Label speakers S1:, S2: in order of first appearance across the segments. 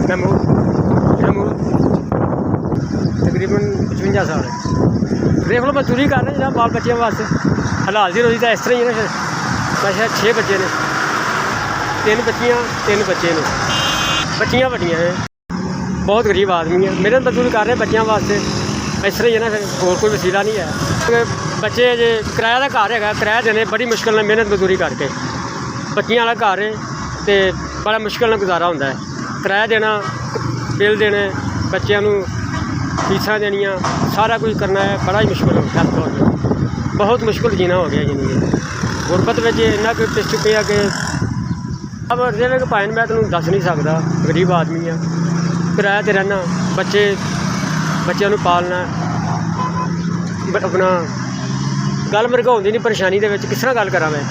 S1: महमूद तकरीबन 55 साल है। देख लो मजदूरी कर रहे हैं जनाब बाल बच्चों वास्ते। हालात की रोजी तो इस तरह ही है ना। अच्छा 6 बच्चे ने, 3 बच्चियाँ 3 बच्चे ने, बच्चियाँ वड्डियाँ हैं, बहुत गरीब आदमी है। मेहनत मजदूरी कर रहे हैं बच्चों वास्ते, इस तरह ही है ना। फिर होर कोई वसीला नहीं है। बच्चे जे किराया का घर है, किराया देने बड़ी मुश्किल में मेहनत मजदूरी करके। बच्चियाँ वाला घर है तो बड़ा मुश्किल में गुजारा होता है। किराया देना, बिल देने, बच्चों को फीसा देनिया, सारा कुछ करना है, बड़ा ही मुश्किल हो गया। बहुत मुश्किल जीना हो गया जिंदगी। गुरबत में इन्ना कि पिस चुके हैं कि अब जिले के भाई मैं तेन दस नहीं सकता। गरीब आदमी है, किराया ते रहना, बच्चों को पालना, अपना गल मरगाउंदी नहीं परेशानी के किस तरह गल करा मैं।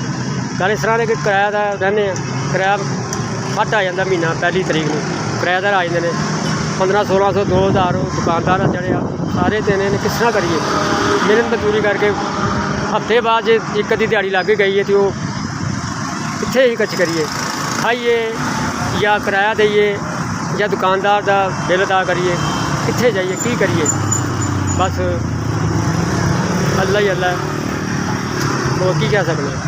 S1: गल इस तरह कि किराया का रहने, किराया घट आ जाता महीना पहली तरीक को किराएदार आ जाते हैं 1500-1600 2000 दुकानदार जड़े सारे देने ने। किस तरह करिए मेहनत मजदूरी करके हफ्ते बाद जो एक अद्धी दिहाड़ी लग गई है तो वो कितने ही कच करिए, खाइए या किराया दईए या दुकानदार का बिल अदा करिए, कितने जाइए की करिए। बस अल्लाह ही अल्लाह, और की कह सकते हैं।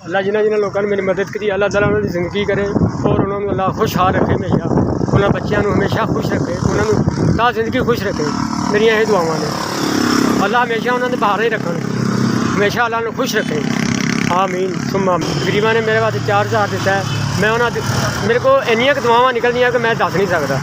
S1: अल्लाह जिन्होंने लोगों ने मेरी मदद की, अल्लाह ताला उन्होंने ज़िंदगी करे और उन्होंने अल्लाह खुशहाल रखे हमेशा। उन्होंने बच्चों को हमेशा खुश रखे, उन्होंने ता जिंदगी खुश रखे। मेरी यही दुआवां ने। अल्लाह हमेशा उन्होंने बाहर ही रखन, हमेशा अल्लाह ने खुश रखे। आमीन सुम्मा। गरीबा ने मेरे वास्ते 4000 दिता है। मैं उन्होंने मेरे को इन्नियां दुआवां निकलदियां कि मैं दस नहीं सकता।